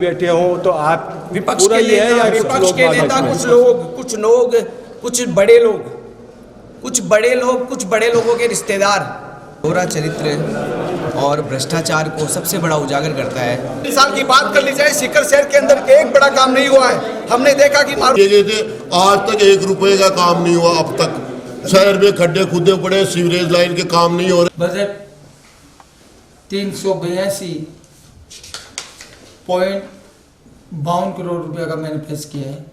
बैठे हो तो आप विपक्ष के नेता कुछ बड़े लोगों के रिश्तेदार दोहरा चरित्र और भ्रष्टाचार को सबसे बड़ा उजागर करता है। 3 साल की बात कर ली जाए, सीकर शहर के अंदर एक बड़ा काम नहीं हुआ है। हमने देखा कि आज तक 1 रुपए का काम नहीं हुआ। अब तक शहर में खड्डे खुदे पड़े, सीवरेज लाइन के काम नहीं हो रहे। बजट 382.52 करोड़ रुपए का मैंने पेश किया है।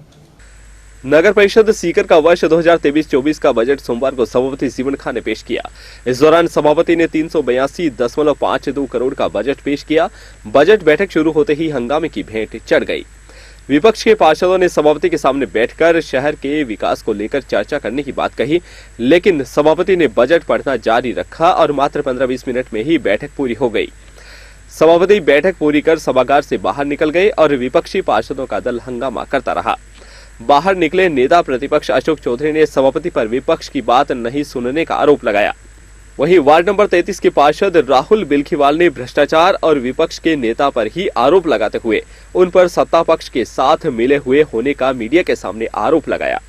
नगर परिषद सीकर का वर्ष 2023-24 का बजट सोमवार को सभापति सीमन खान ने पेश किया। इस दौरान सभापति ने 382.52 करोड़ का बजट पेश किया। बजट बैठक शुरू होते ही हंगामे की भेंट चढ़ गई। विपक्ष के पार्षदों ने सभापति के सामने बैठकर शहर के विकास को लेकर चर्चा करने की बात कही, लेकिन सभापति ने बजट पढ़ना जारी रखा और मात्र 15-20 मिनट में ही बैठक पूरी हो गई। सभापति बैठक पूरी कर सभागार से बाहर निकल गए और विपक्षी पार्षदों का दल हंगामा करता रहा। बाहर निकले नेता प्रतिपक्ष अशोक चौधरी ने सभापति पर विपक्ष की बात नहीं सुनने का आरोप लगाया। वहीं वार्ड नंबर 33 के पार्षद राहुल बिल्खीवाल ने भ्रष्टाचार और विपक्ष के नेता पर ही आरोप लगाते हुए उन पर सत्ता पक्ष के साथ मिले हुए होने का मीडिया के सामने आरोप लगाया।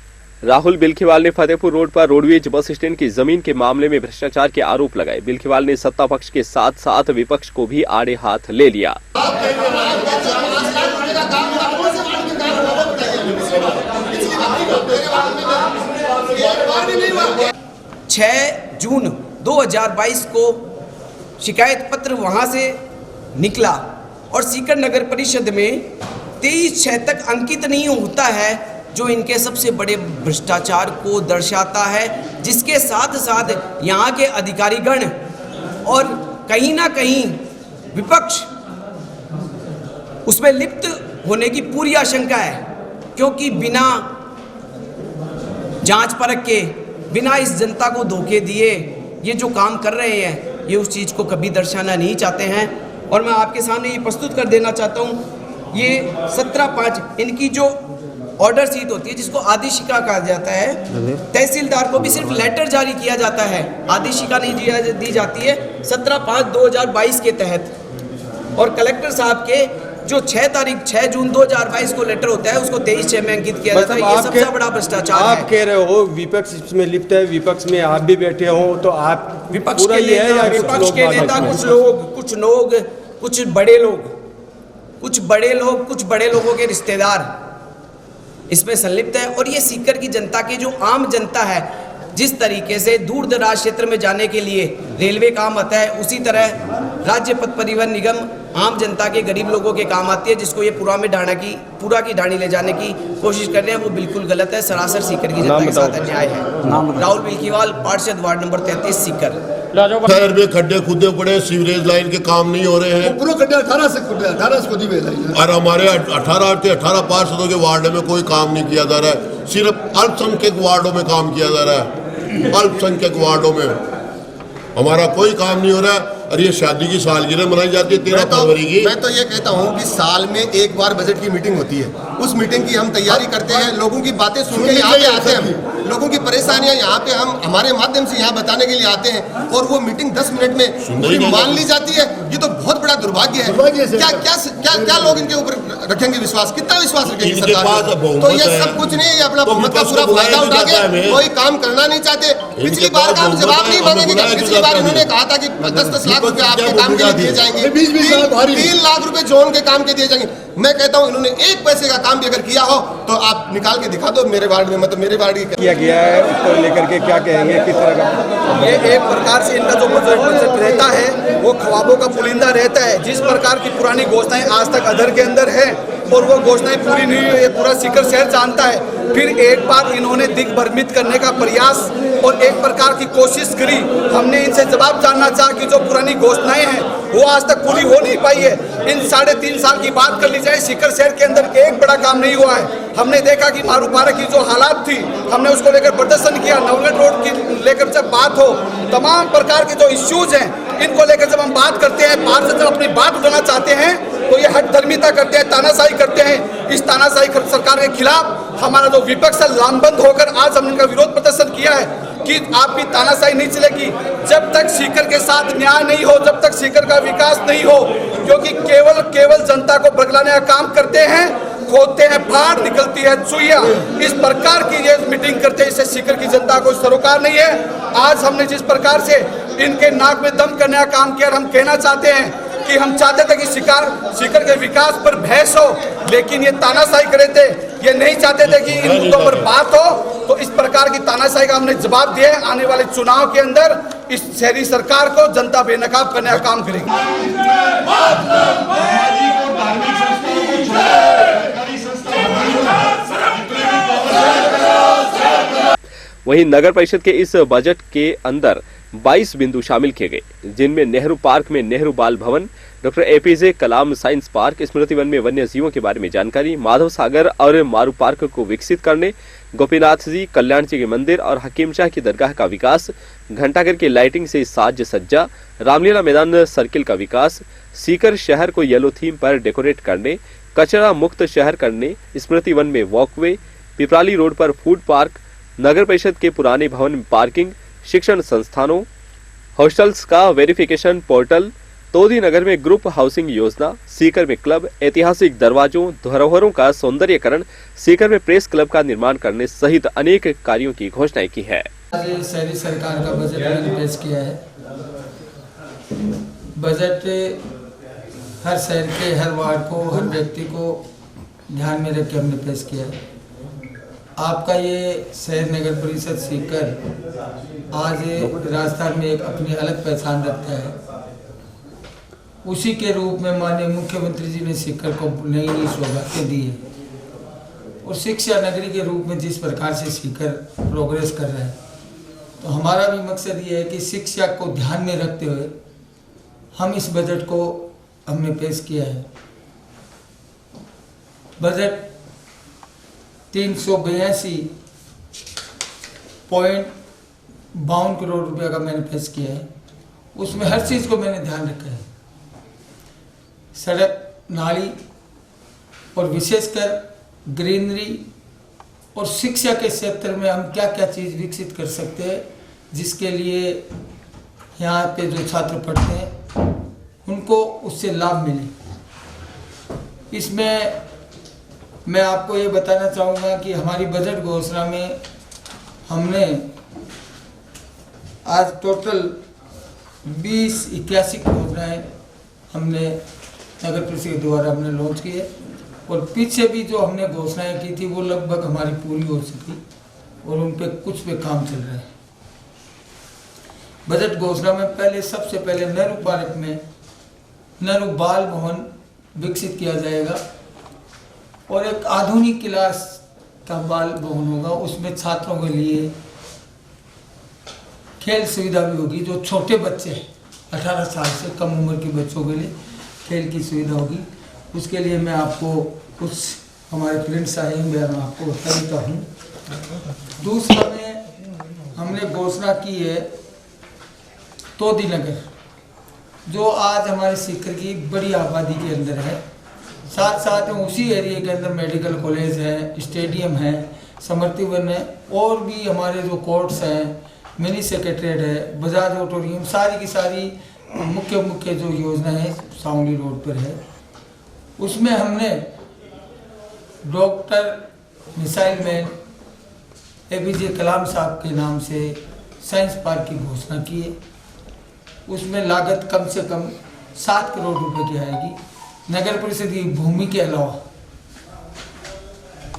राहुल बिल्खीवाल ने फतेहपुर रोड पर रोडवेज बस स्टैंड की जमीन के मामले में भ्रष्टाचार के आरोप लगाए। बिल्खीवाल ने सत्ता पक्ष के साथ साथ विपक्ष को भी आड़े हाथ ले लिया। 6 जून 2022 को शिकायत पत्र वहां से निकला और सीकर नगर परिषद में 23/6 तक अंकित नहीं होता है, जो इनके सबसे बड़े भ्रष्टाचार को दर्शाता है, जिसके साथ साथ यहाँ के अधिकारीगण और कहीं ना कहीं विपक्ष उसमें लिप्त होने की पूरी आशंका है, क्योंकि बिना जांच परख के, बिना इस जनता को धोखे दिए ये जो काम कर रहे हैं, ये उस चीज़ को कभी दर्शाना नहीं चाहते हैं। और मैं आपके सामने ये प्रस्तुत कर देना चाहता हूँ, ये 17/5 इनकी जो ऑर्डर सीट होती है, जिसको आदेशिका कहा जाता है, तहसीलदार को भी सिर्फ लेटर जारी किया जाता है, आदेशिका नहीं दी जाती है 17/5/2022 के तहत। और कलेक्टर साहब के जो 6 जून 2022 को लेटर होता है, उसको 23/6 में अंकित किया जाता है। ये सबसे बड़ा भ्रष्टाचार है। आप कह रहे हो विपक्ष इसमें लिप्त है, विपक्ष में आप भी बैठे हो तो आप विपक्ष के नेता कुछ बड़े लोगों के रिश्तेदार इसमें संलिप्त है। और ये सीकर की जनता की जो आम जनता है, जिस तरीके से दूर दराज क्षेत्र में जाने के लिए रेलवे काम आता है, उसी तरह राज्य पथ परिवहन निगम आम जनता के गरीब लोगों के काम आती है, जिसको ये पूरा की ढाणी ले जाने की कोशिश कर रहे हैं। वो बिल्कुल गलत है, सरासर सीकर की जनता के साथ अन्याय है। राहुल बिल्खीवाल, पार्षद वार्ड नंबर 33 सीकर। शहर में खड्डे खुदे पड़े, सीवरेज लाइन के काम नहीं हो रहे हैं। पूरा खड्डे 18 से खुदी हुई है। और हमारे 18 पार्षदों के वार्ड में कोई काम नहीं किया जा रहा है। सिर्फ अल्पसंख्यक वार्डों में काम किया जा रहा है। अल्पसंख्यक वार्डों में हमारा कोई काम नहीं हो रहा है। और ये शादी की सालगिरह मनाई जाती है 13 फरवरी की। मैं तो ये कहता हूँ कि साल में एक बार बजट की मीटिंग होती है, उस मीटिंग की हम तैयारी करते हैं, लोगों की बातें सुन के यहाँ पे आते हैं, लोगों की परेशानियां यहाँ पे हम हमारे माध्यम से यहाँ बताने के लिए आते हैं, और वो मीटिंग 10 मिनट में पूरी मान ली जाती है। ये तो बहुत बड़ा दुर्भाग्य है। क्या लोग इनके ऊपर रखेंगे विश्वास? कितना विश्वास रखेंगे सरकार? तो ये सब कुछ नहीं, ये अपना बहुमत का पूरा फायदा उठा के कोई काम करना नहीं चाहते। पिछली बार का हम जवाब नहीं मांगेंगे। पिछली बार इन्होंने कहा था कि 10-10 लाख रुपए आपके काम के लिए दिए जाएंगे, 3 लाख रुपए जोन के काम के दिए जाएंगे। मैं कहता हूं, इन्होंने 1 पैसे का काम भी अगर किया हो तो आप निकाल के दिखा दो मेरे वार्ड में, मतलब मेरे वार्ड किया गया है, उसको लेकर के क्या कहेंगे, किस तरह का? ये एक प्रकार से इनका जो बजट रहता है, वो ख्वाबों का पुलिंदा रहता है। जिस प्रकार की पुरानी घोषणाएं आज तक अधर के अंदर है और वो घोषणाएं पूरी नहीं हुई, ये पूरा सीकर शहर जानता है। फिर एक बार इन्होंने दिग्भ्रमित करने का प्रयास और एक प्रकार की कोशिश करी। हमने इनसे जवाब जानना चाहा कि जो पुरानी घोषणाएं हैं वो आज तक पूरी हो नहीं पाई है। इन 3.5 साल की बात कर ली जाए, सीकर शहर के अंदर एक बड़ा काम नहीं हुआ है। हमने देखा कि मारूपारा की जो हालात थी, हमने उसको लेकर प्रदर्शन किया। नवगढ़ रोड की लेकर जब बात हो, तमाम प्रकार के जो इश्यूज हैं, इनको लेकर जब हम बात करते हैं, पार्षद जब अपनी बात उठाना चाहते हैं, तो ये हठधर्मिता करते हैं, तानाशाही करते हैं। इस तानाशाही सरकार के खिलाफ हमारा जो विपक्ष है लामबंद होकर आज हमने इनका विरोध प्रदर्शन किया है कि आपकी तानाशाही नहीं चलेगी। जब तक सीकर के साथ न्याय नहीं हो, जब तक सीकर का विकास नहीं हो, क्योंकि केवल जनता को बरगलाने का काम करते हैं, खोदते हैं फाड़, निकलती है चुईया। इस प्रकार की ये मीटिंग करते हैं, इससे सीकर की जनता को सरोकार नहीं है। आज हमने जिस प्रकार से इनके नाक में दम करने का काम किया, हम कहना चाहते हैं कि हम चाहते थे कि सीकर के विकास पर बहस हो, लेकिन ये तानाशाही करे थे। ये नहीं चाहते थे कि इन मुद्दों पर बात हो, तो इस प्रकार की तानाशाही का हमने जवाब दिया है। आने वाले चुनाव के अंदर इस शहरी सरकार को जनता बेनकाब करने का काम करेगी। वहीं नगर परिषद के इस बजट के अंदर 22 बिंदु शामिल किए गए, जिनमें नेहरू पार्क में नेहरू बाल भवन, डॉक्टर एपीजे कलाम साइंस पार्क, स्मृति वन में वन्य जीवों के बारे में जानकारी, माधव सागर और मारू पार्क को विकसित करने, गोपीनाथ जी, कल्याण जी के मंदिर और हकीम शाह की दरगाह का विकास, घंटाघर की लाइटिंग से साज सज्जा, रामलीला मैदान सर्किल का विकास, सीकर शहर को येलो थीम पर डेकोरेट करने, कचरा मुक्त शहर करने, स्मृति वन में वॉकवे, पिपराली रोड पर फूड पार्क, नगर परिषद के पुराने भवन में पार्किंग, शिक्षण संस्थानों, हॉस्टल्स का वेरिफिकेशन पोर्टल, तोदी नगर में ग्रुप हाउसिंग योजना, सीकर में क्लब, ऐतिहासिक दरवाजों, धरोहरों का सौंदर्यकरण, सीकर में प्रेस क्लब का निर्माण करने सहित अनेक कार्यों की घोषणाएं की है। आज शहरी सरकार का बजट मैंने पेश किया है। बजट हर शहर के हर वार्ड को, हर व्यक्ति को ध्यान में रख के हमने पेश किया है। आपका ये शहर नगर परिषद सीकर आज राजस्थान में एक अपनी अलग पहचान रखता है। उसी के रूप में माननीय मुख्यमंत्री जी ने सीकर को नई नई सौगातें दी है और शिक्षा नगरी के रूप में जिस प्रकार से सीकर प्रोग्रेस कर रहा है, तो हमारा भी मकसद ये है कि शिक्षा को ध्यान में रखते हुए हम इस बजट को हमने पेश किया है। बजट 382.52 करोड़ रुपया का मैंने पेश किया है। उसमें हर चीज़ को मैंने ध्यान रखा है। सड़क, नाली और विशेषकर ग्रीनरी और शिक्षा के क्षेत्र में हम क्या क्या चीज़ विकसित कर सकते हैं, जिसके लिए यहाँ पे जो छात्र पढ़ते हैं उनको उससे लाभ मिले। इसमें मैं आपको ये बताना चाहूँगा कि हमारी बजट घोषणा में हमने आज टोटल 81 योजनाएँ हमने नगर परिषद के द्वारा हमने लॉन्च की है और पीछे भी जो हमने घोषणाएं की थी वो लगभग हमारी पूरी हो चुकी और उन पे कुछ पे काम चल रहा है। बजट घोषणा में सबसे पहले नेहरू पार्क में नेहरू बाल भवन विकसित किया जाएगा और एक आधुनिक क्लास का बाल भवन होगा। उसमें छात्रों के लिए खेल सुविधा भी होगी। जो छोटे बच्चे 18 साल से कम उम्र के बच्चों के लिए खेल की सुविधा होगी। उसके लिए मैं आपको कुछ हमारे प्रिंट्स आए हैं, मैं आपको बता देता हूँ। दूसरा में हमने घोषणा की है तोदी नगर, जो आज हमारे सीकर की बड़ी आबादी के अंदर है। साथ साथ में उसी एरिया के अंदर मेडिकल कॉलेज है, स्टेडियम है, स्मृति वन है और भी हमारे जो कोर्ट्स हैं, मिनी सेक्रेटरीट है, बजाज ऑडिटोरियम, सारी की सारी मुख्य जो योजना है सावली रोड पर है। उसमें हमने डॉक्टर मिसाइल मैन एपीजे कलाम साहब के नाम से साइंस पार्क की घोषणा की है। उसमें लागत कम से कम 7 करोड़ रुपए की आएगी नगर परिषद की भूमि के अलावा।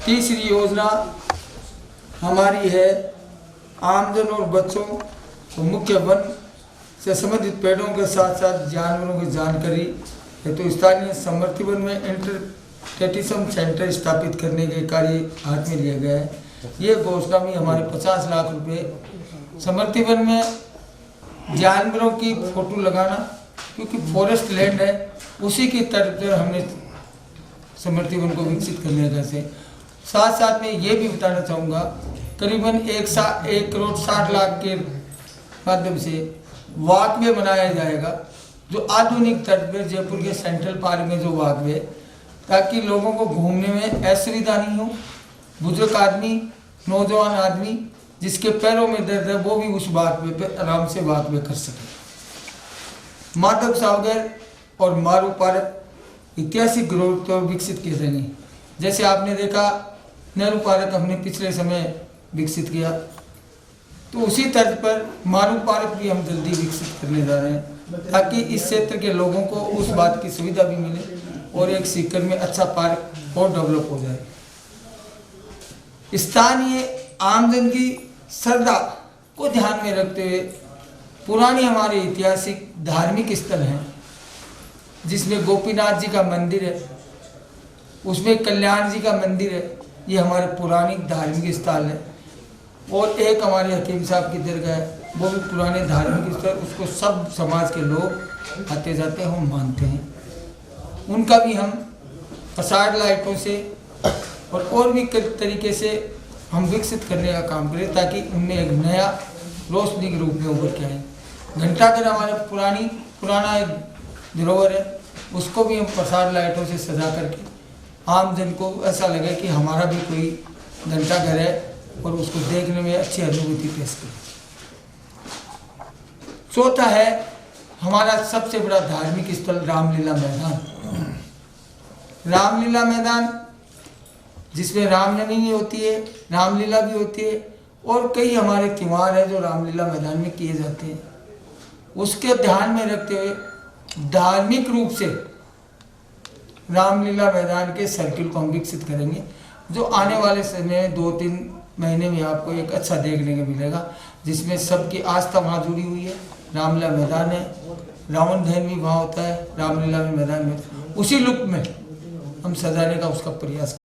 तीसरी योजना हमारी है आमजन और बच्चों को मुख्य वन से संबंधित पेड़ों के साथ साथ जानवरों की जानकारी है, तो स्थानीय स्मृति वन में इंटरप्रेटिज्म सेंटर स्थापित करने के कार्य हाथ में लिया गया है। ये घोषणा में हमारे 50 लाख रुपए स्मृति वन में जानवरों की फोटो लगाना, क्योंकि फॉरेस्ट लैंड है, उसी की तरफ पर हमने स्मृति वन को विकसित करने का से। साथ साथ में ये भी बताना चाहूँगा करीबन 1 करोड़ 60 लाख के माध्यम से वॉकवे बनाया जाएगा, जो आधुनिक तट पर जयपुर के सेंट्रल पार्क में जो वॉकवे, ताकि लोगों को घूमने में असुविधा नहीं हो। बुजुर्ग आदमी, नौजवान आदमी जिसके पैरों में दर्द है वो भी उस वॉकवे पे आराम से वॉकवे कर सके। माधव सागर और मारू पार्क ऐतिहासिक ग्रोथ विकसित किए जाएंगे। जैसे आपने देखा नेहरू पार्क हमने पिछले समय विकसित किया, तो उसी तर्ज पर मारू पार्क भी हम जल्दी विकसित करने जा रहे हैं, ताकि इस क्षेत्र के लोगों को उस बात की सुविधा भी मिले और एक सीकर में अच्छा पार्क और डेवलप हो जाए। स्थानीय आमजन की श्रद्धा को ध्यान में रखते हुए पुरानी हमारे ऐतिहासिक धार्मिक स्थल हैं, जिसमें गोपीनाथ जी का मंदिर है, उसमें कल्याण जी का मंदिर है, ये हमारे पुरानी धार्मिक स्थल है। और एक हमारे हकीम साहब की दरगाह है, वो भी पुराने धार्मिक स्थल, उसको सब समाज के लोग आते जाते हैं, हम मानते हैं। उनका भी हम फसाड लाइटों से और भी कई तरीके से हम विकसित करने का काम करें, ताकि उनमें एक नया रोशनी के रूप में उभर के आए। घंटाघर हमारे पुराना एक धरोहर है, उसको भी हम फसाड लाइटों से सजा करके आम जन को ऐसा लगे कि हमारा भी कोई घंटाघर है और उसको देखने में अच्छी अनुभूति पेश करें। चौथा है हमारा सबसे बड़ा धार्मिक स्थल रामलीला मैदान। रामलीला मैदान जिसमें रामनवमी भी होती है, रामलीला भी होती है, और कई हमारे त्यौहार है जो रामलीला मैदान में किए जाते हैं। उसके ध्यान में रखते हुए धार्मिक रूप से रामलीला मैदान के सर्किल को हम विकसित करेंगे, जो आने वाले समय 2-3 महीने में आपको एक अच्छा देखने को मिलेगा, जिसमें सबकी आस्था वहाँ जुड़ी हुई है। रामलीला मैदान है, रावण दहन भी वहाँ होता है रामलीला में मैदान में, उसी लुक में हम सजाने का उसका प्रयास